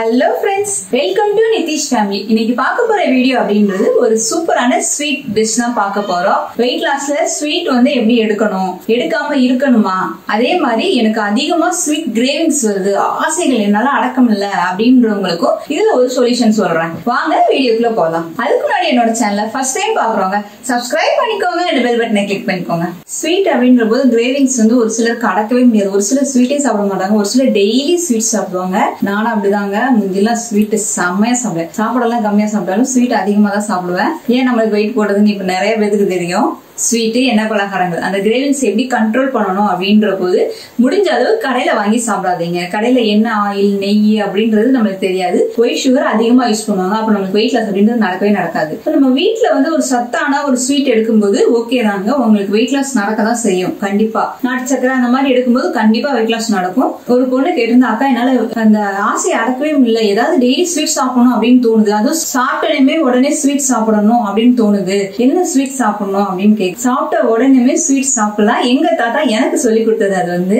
Hello friends, welcome to Nithish family. இன்னைக்கு பார்க்க போற வீடியோ அப்படின்றது ஒரு சூப்பரான ஸ்வீட் டிஷ் தான் பார்க்க போறோம். வெயிட் லாஸ்ல ஸ்வீட் வந்து எப்படி எடுக்கணும், எடுக்காம இருக்கணுமா, அதே மாதிரி எனக்கு அதிகமா ஸ்வீட் கிரேவிங்ஸ் வருது, ஆசைகள் என்னால அடக்கம் இல்ல அப்படின்றவங்களுக்கும் இதுல ஒரு சொல்யூஷன் சொல்றேன். வாங்க வீடியோக்குள்ள போலாம். அதுக்கு முன்னாடி என்னோட சேனலை ஃபர்ஸ்ட் டைம் பாக்குறவங்க சப்ஸ்கிரைப் பண்ணிக்கோங்க, அந்த பெல் பட்டனை கிளிக் பண்ணிக்கோங்க. ஸ்வீட் அப்படின்ற போது கிரேவிங்ஸ் வந்து ஒரு சிலருக்கு அடக்கவே முடியாது. ஒரு சிலர் ஸ்வீட்டே சாப்பிட மாட்டாங்க, ஒரு சிலர் டெய்லி ஸ்வீட் சாப்பிடுவாங்க. நானும் அப்படிதாங்க. முந்திலாம் ஸ்வீட் செம்மையா சாப்பிடுவேன். சாப்பாடெல்லாம் கம்மியா சாப்பிட்டாலும் ஸ்வீட் அதிகமா தான் சாப்பிடுவேன். ஏன் நம்மளுக்கு வெயிட் போடுறதுன்னு இப்ப நிறைய பேருக்கு தெரியும். ஸ்வீட் எண்ணெய் பலகாரங்கள் அந்த கிரேவிங்ஸ் எப்படி கண்ட்ரோல் பண்ணணும் அப்படின்ற போது முடிஞ்ச அளவு கடையில வாங்கி சாப்பிடாதீங்க. கடையில என்ன ஆயில் நெய் அப்படின்றது நம்மளுக்கு தெரியாது. ஒயிட் சுகர் அதிகமா யூஸ் பண்ணுவாங்க. அப்ப நமக்கு வெயிட் லாஸ் அப்படின்றது நடக்கவே நடக்காது. இப்ப நம்ம வீட்டுல வந்து ஒரு சத்தான ஒரு ஸ்வீட் எடுக்கும்போது ஓகே தாங்க, உங்களுக்கு வெயிட் லாஸ் நடக்கதான் செய்யும். கண்டிப்பா நாட்டு சக்கரை அந்த மாதிரி எடுக்கும்போது கண்டிப்பா வெயிட் லாஸ் நடக்கும். ஒரு பொண்ணு கேட்டிருந்தா, அக்கா என்னால அந்த ஆசையை அடக்கவே முடியல, ஏதாவது டெய்லி ஸ்வீட் சாப்பிடணும் அப்படின்னு தோணுது, அதுவும் சாப்பிட்டனே உடனே ஸ்வீட் சாப்பிடணும் அப்படின்னு தோணுது, என்ன ஸ்வீட் சாப்பிடணும் அப்படின்னு சாப்பிட்ட உடனே ஸ்வீட் சாப்பிடலாம். எங்க தாத்தா எனக்கு சொல்லி கொடுத்தது அது வந்து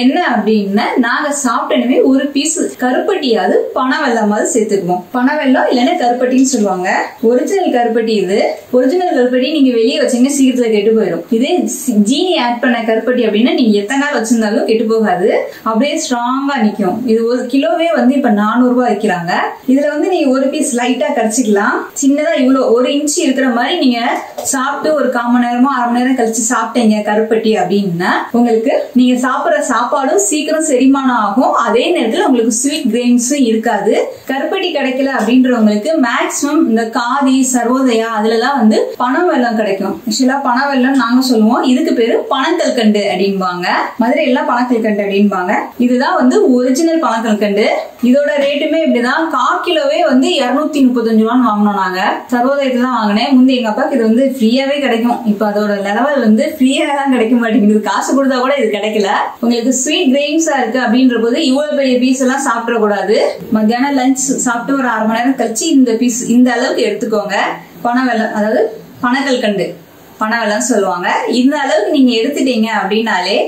என்ன அப்படின்னா, நாங்க சாப்பிட்டனே ஒரு பீஸ் கருப்பட்டியாவது பனவெல்லமாவது சேர்த்துக்குவோம். பனவெல்லம் இல்லைன்னா கருப்பட்டின்னு சொல்லுவாங்க. ஒரிஜினல் கருப்பட்டி இது. ஒரிஜினல் கருப்பட்டி நீங்க வெளியே வச்சீங்கன்னா சீக்கிரத்துல கெட்டு போயிடும். இதே ஜீனி ஆட் பண்ண கருப்பட்டி அப்படின்னா நீங்க எத்தனை நாள் வச்சிருந்தாலும் கெட்டு போகாது, அப்படியே ஸ்ட்ராங்கா நிக்கும். இது ஒரு கிலோவே வந்து இப்ப 400 ரூபாய் வைக்கிறாங்க. இதுல வந்து நீங்க ஒரு பீஸ் லைட்டா கடிச்சிக்கலாம். சின்னதா இவ்வளவு 1 இன்ச் இருக்கிற மாதிரி நீங்க சாப்பிட்டு ஒரு 1/4 மணி நேரமோ 1/2 மணி நேரம் கழிச்சு சாப்பிட்டீங்க கருப்பட்டி அப்படின்னா உங்களுக்கு நீங்க சாப்பிடுற சாப்பாடும் சீக்கிரம் செரிமானம் ஆகும். அதே நேரத்தில் உங்களுக்கு ஸ்வீட் கிரேவிங்ஸும் இருக்காது. கருப்பட்டி கிடைக்கல அப்படின்றவங்களுக்கு மேக்சிமம் இந்த காதி சர்வோதயா அதுல எல்லாம் வந்து பனவெல்லம் கிடைக்கும். ஆக்சுவலா பனவெல்லம் நாங்க சொல்லுவோம், இதுக்கு பேரு பனங்கல்கண்டு அப்படின்பாங்க. மதுரையெல்லாம் பனங்கல்கண்டு அப்படின்பாங்க. இதுதான் வந்து ஒரிஜினல் பனங்கல்கண்டு. இதோட ரேட்டுமே இப்படிதான். 1/4 கிலோவே வந்து 235 ரூபான்னு வாங்கினோம். நாங்க சர்வோதயத்துல தான் வாங்கினேன். முந்தைய எங்க அப்பாக்கு இது வந்து ஃப்ரீயாவே கிடைக்கும். இப்ப அதோட லெவல் வந்து ஃப்ரீயா தான் கிடைக்க மாட்டேங்குது. காசு கொடுத்தா கூட இது கிடைக்கல. உங்களுக்கு ஸ்வீட் கிரேவிங்ஸா இருக்கு அப்படின்ற போது இவ்வளவு பெரிய பீஸ் எல்லாம் சாப்பிட கூடாது. மத்தியானம் லஞ்ச் சாப்பிட்டு ஒரு 1/2 மணி நேரம் கழிச்சு இந்த பீஸ் இந்த அளவுக்கு எடுத்துக்கோங்க. பனவெல்லம், அதாவது பனங்கல்கண்டு பனவெல்லம் சொல்லுவாங்க. இந்த அளவுக்கு நீங்க எடுத்துட்டீங்க அப்படின்னாலே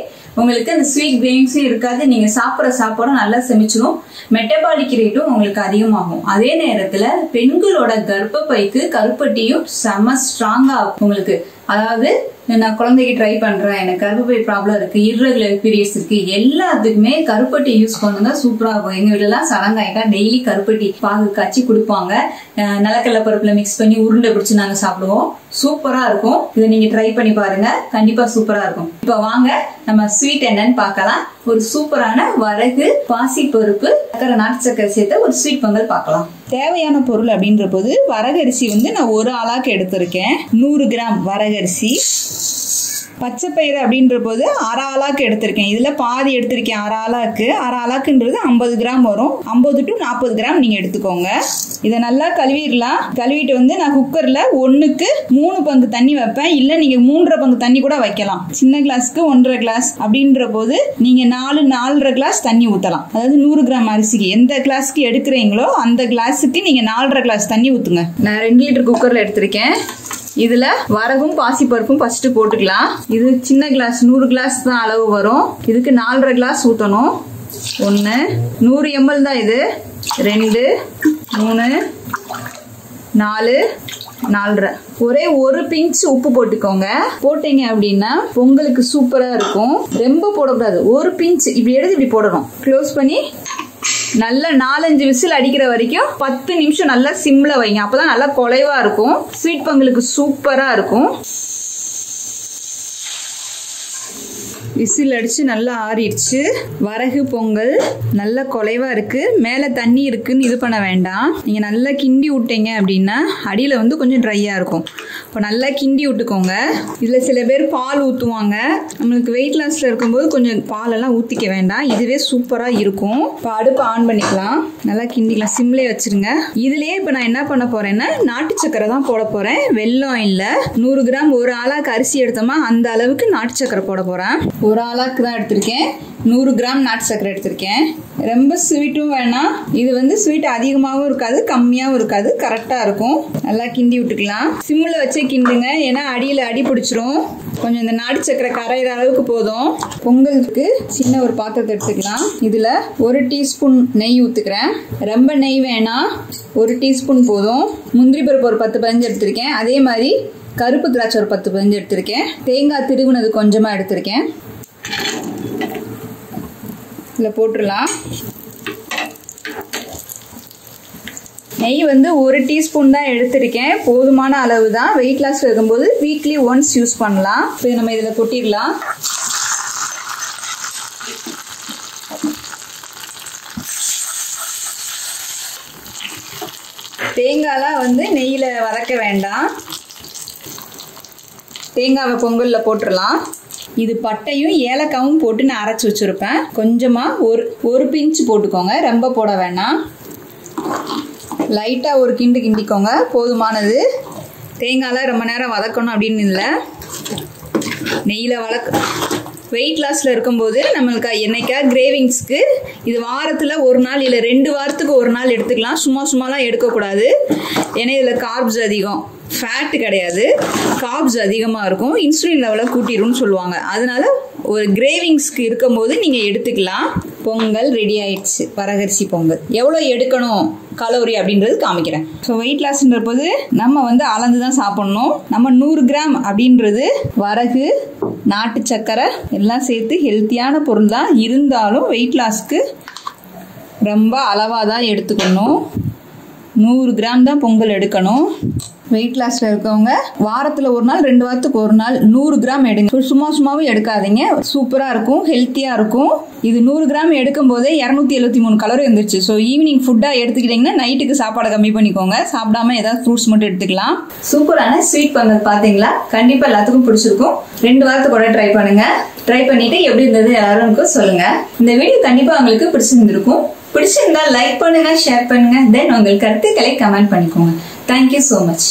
உங்களுக்கு அந்த ஸ்வீட் கிரேவிங்ஸும் இருக்காது. நீங்க சாப்பிட்ற சாப்பாடும் நல்லா செமிச்சிடும். மெட்டபாலிக் ரேட்டும் உங்களுக்கு அதிகமாகும். அதே நேரத்துல பெண்களோட கர்ப்பப்பைக்கு கருப்பட்டியும் செம ஸ்ட்ராங்கா உங்களுக்கு, அதாவது நான் குழந்தைக்கு ட்ரை பண்றேன், எனக்கு கர்ப்பப்பை ப்ராப்ளம் இருக்கு, இர்ரெகுலர் பீரியட்ஸ் இருக்கு, எல்லாத்துக்குமே கருப்பட்டி யூஸ் பண்ணுங்க, சூப்பரா இருக்கும். எங்க வீட்டுல எல்லாம் சடங்காயிட்டா டெய்லி கருப்பட்டி பாகு காய்ச்சி குடிப்பாங்க. நிலக்கடலை பருப்புல மிக்ஸ் பண்ணி உருண்டை பிடிச்சு நாங்க சாப்பிடுவோம். சூப்பரா இருக்கும். இதை நீங்க ட்ரை பண்ணி பாருங்க, கண்டிப்பா சூப்பரா இருக்கும். இப்ப வாங்க நம்ம ஸ்வீட் என்னன்னு பார்க்கலாம். ஒரு சூப்பரான வரகு பாசி பருப்பு சக்கரை நாட்டு சக்கரை சேர்த்த ஒரு ஸ்வீட் பொங்கல் பார்க்கலாம். தேவையான பொருள் அப்படின்ற போது வரகரிசி வந்து நான் ஒரு ஆளாக்கு எடுத்திருக்கேன். 100 கிராம் வரகரிசி. பச்சைப்பயிறு அப்படின்ற போது 1/2 ஆளாக்கு எடுத்திருக்கேன். இதுல பாதி எடுத்திருக்கேன். 1/2 ஆளாக்கு 1/2 ஆளாக்குன்றது 50 கிராம் வரும். 50 to 40 கிராம் நீங்க எடுத்துக்கோங்க. இதை நல்லா கழுவிடலாம். கழுவிட்டு வந்து நான் குக்கர்ல 1க்கு 3 பங்கு தண்ணி வைப்பேன். இல்ல நீங்க 3.5 பங்கு தண்ணி கூட வைக்கலாம். சின்ன கிளாஸ்க்கு 1.5 கிளாஸ் அப்படின்ற போது நீங்க 4.5 கிளாஸ் தண்ணி ஊத்தலாம். அதாவது 100 கிராம் அரிசிக்கு எந்த கிளாஸ்க்கு எடுக்கிறீங்களோ அந்த கிளாஸுக்கு நீங்க 4.5 கிளாஸ் தண்ணி ஊத்துங்க. நான் 2 லிட்டர் குக்கர்ல எடுத்திருக்கேன். இதுல வரகும் பாசி பருப்பும் ஃபர்ஸ்ட் போட்டுக்கலாம். இது சின்ன கிளாஸ் 100 கிளாஸ் தான் அளவு வரும். இதுக்கு 4.5 கிளாஸ் ஊத்தணும். 1 100 ml தான் இது. 2 3 4 4.5. ஒரே ஒரு பிஞ்ச் உப்பு போட்டுக்கோங்க. போட்டீங்க அப்படின்னா பொங்கலுக்கு சூப்பரா இருக்கும். ரொம்ப போடக்கூடாது, ஒரு பிஞ்ச் இப்படி எடுத்து இப்படி போடணும். க்ளோஸ் பண்ணி நல்லா 4-5 விசில் அடிக்கிற வரைக்கும் 10 நிமிஷம் நல்லா சிம்ல வைங்க. அப்பதான் நல்லா குலைவா இருக்கும். ஸ்வீட் பொங்கலுக்கு சூப்பரா இருக்கும். விசில் அடிச்சு நல்லா ஆறிடுச்சு. வரகு பொங்கல் நல்ல குலைவா இருக்கு. மேல தண்ணி இருக்குன்னு இது பண்ண வேண்டாம். நீங்க நல்லா கிண்டி விட்டீங்க அப்படின்னா அடியில வந்து கொஞ்சம் ட்ரையா இருக்கும். இப்போ நல்லா கிண்டி விட்டுக்கோங்க. இதுல சில பேர் பால் ஊத்துவாங்க. நம்மளுக்கு வெயிட் லாஸ்ல இருக்கும்போது கொஞ்சம் பாலெல்லாம் ஊத்திக்க வேண்டாம். இதுவே சூப்பரா இருக்கும். இப்போ அடுப்பு ஆன் பண்ணிக்கலாம். நல்லா கிண்டிக்கலாம். சிம்லேயே வச்சிருங்க. இதுலயே இப்போ நான் என்ன பண்ண போறேன்னா நாட்டு சக்கரை தான் போட போறேன். வெல்லம் இல்ல. 100 கிராம் ஒரு ஆளாக்கு அரிசி எடுத்தோமா அந்த அளவுக்கு நாட்டு சக்கரை போட போறேன். ஒரு ஆளாக்கு தான் எடுத்திருக்கேன். 100 கிராம் நாட்டு சக்கரை எடுத்திருக்கேன். ரொம்ப ஸ்வீட்டும் வேணாம். இது வந்து ஸ்வீட் அதிகமாகவும் இருக்காது, கம்மியாகவும் இருக்காது, கரெக்டாக இருக்கும். நல்லா கிண்டி விட்டுக்கலாம். சிம்மில் வச்சே கிண்டுங்க, ஏன்னா அடியில் அடி பிடிச்சிரும். கொஞ்சம் இந்த நாட்டு சக்கரை கரையிற அளவுக்கு போதும். பொங்கலுக்கு சின்ன ஒரு பாத்திரத்தை எடுத்துக்கலாம். இதில் 1 டீஸ்பூன் நெய் ஊற்றுக்கிறேன். ரொம்ப நெய் வேணாம், 1 டீஸ்பூன் போதும். முந்திரி பருப்பு ஒரு 10-15 எடுத்திருக்கேன். அதே மாதிரி கருப்பு திராட்சை ஒரு 10-15 எடுத்திருக்கேன். தேங்காய் திருகுனது கொஞ்சமாக எடுத்திருக்கேன். இதில் போட்டுடலாம். நெய் வந்து 1 டீஸ்பூன் தான் எடுத்திருக்கேன், போதுமான அளவு தான். வெயிட் லாஸ் இருக்கும்போது வீக்லி ஒன்ஸ் யூஸ் பண்ணலாம். இப்போ நம்ம இதில் கொட்டிடலாம். தேங்காய்லாம் வந்து நெய்யில் வதக்க வேண்டாம். தேங்காவை பொங்கலில் போட்டுடலாம். இது பட்டையும் ஏலக்காவும் போட்டு நான் அரைச்சி வச்சுருப்பேன். கொஞ்சமாக ஒரு பிஞ்சு போட்டுக்கோங்க, ரொம்ப போட வேணாம். லைட்டாக ஒரு கிண்டு கிண்டிக்கோங்க, போதுமானது. தேங்காய்லாம் ரொம்ப நேரம் வதக்கணும் அப்படின்னு இல்லை. நெய்யில் வெயிட் லாஸில் இருக்கும்போது நம்மளுக்கு என்னைக்கா கிரேவிங்ஸ்க்கு இது வாரத்தில் 1 நாள் இல்லை 2 வாரத்துக்கு 1 நாள் எடுத்துக்கலாம். சும்மாலாம் எடுக்கக்கூடாது. ஏன்னா இதில் கார்ப்ஸ் அதிகம், ஃபேட்டு கிடையாது, கார்ப்ஸ் அதிகமாக இருக்கும். இன்சுலின் லெவலை கூட்டிடும்னு சொல்லுவாங்க. அதனால ஒரு கிரேவிங்ஸ்க்கு இருக்கும்போது நீங்கள் எடுத்துக்கலாம். பொங்கல் ரெடி ஆயிடுச்சு, வரகரிசி பொங்கல். எவ்வளோ எடுக்கணும் கலோரி அப்படின்றது காமிக்கிறேன். ஸோ வெயிட் லாஸ்ன்ற போது நம்ம வந்து அளந்து தான் சாப்பிட்ணும். நம்ம 100 கிராம் அப்படின்றது வரகு, நாட்டு சக்கரை எல்லாம் சேர்த்து ஹெல்த்தியான பொருள் தான். இருந்தாலும் வெயிட் லாஸ்க்கு ரொம்ப அளவாக தான் எடுத்துக்கணும். 100 கிராம் தான் பொங்கல் எடுக்கணும். வெயிட் லாஸ்ல இருக்கவங்க வாரத்தில் 1 நாள் 2 வாரத்துக்கு 1 நாள் 100 கிராம் எடுங்க. சும்மாவே எடுக்காதீங்க, சூப்பரா இருக்கும், ஹெல்த்தியா இருக்கும். இது 100 கிராம் எடுக்கும் போதே 273 கலோரி வந்துருச்சு. ஸோ ஈவினிங் ஃபுட்டா எடுத்துக்கிட்டீங்கன்னா நைட்டுக்கு சாப்பாடை கம்மி பண்ணிக்கோங்க. சாப்பிடாம ஏதாவது ஃப்ரூட்ஸ் மட்டும் எடுத்துக்கலாம். சூப்பரான ஸ்வீட் பொங்கல் பாத்தீங்களா? கண்டிப்பா எல்லாத்துக்கும் பிடிச்சிருக்கும். 2 வாரத்துக்கு கூட ட்ரை பண்ணுங்க. ட்ரை பண்ணிட்டு எப்படி இருந்தது எல்லாருக்கும் சொல்லுங்க. இந்த வீடியோ கண்டிப்பா உங்களுக்கு பிடிச்சிருந்திருக்கும். பிடிச்சிருந்தா லைக் பண்ணுங்க, ஷேர் பண்ணுங்க, தென் உங்கள் கருத்துக்களை கமெண்ட் பண்ணிக்கோங்க. Thank you so much.